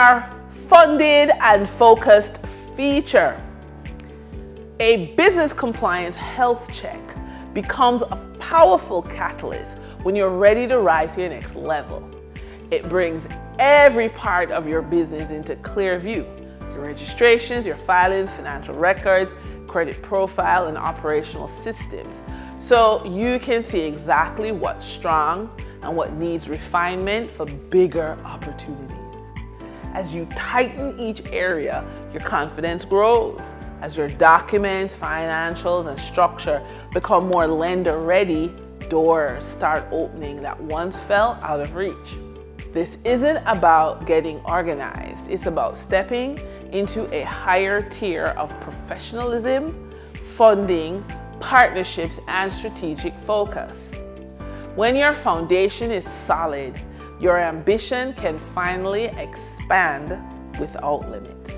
our funded and focused feature. A business compliance health check becomes a powerful catalyst when you're ready to rise to your next level. It brings every part of your business into clear view. Your registrations, your filings, financial records, credit profile, and operational systems. So you can see exactly what's strong and what needs refinement for bigger opportunities. As you tighten each area, your confidence grows. As your documents, financials, and structure become more lender ready, doors start opening that once fell out of reach. This isn't about getting organized. It's about stepping into a higher tier of professionalism, funding, partnerships, and strategic focus. When your foundation is solid, your ambition can finally expand without limits.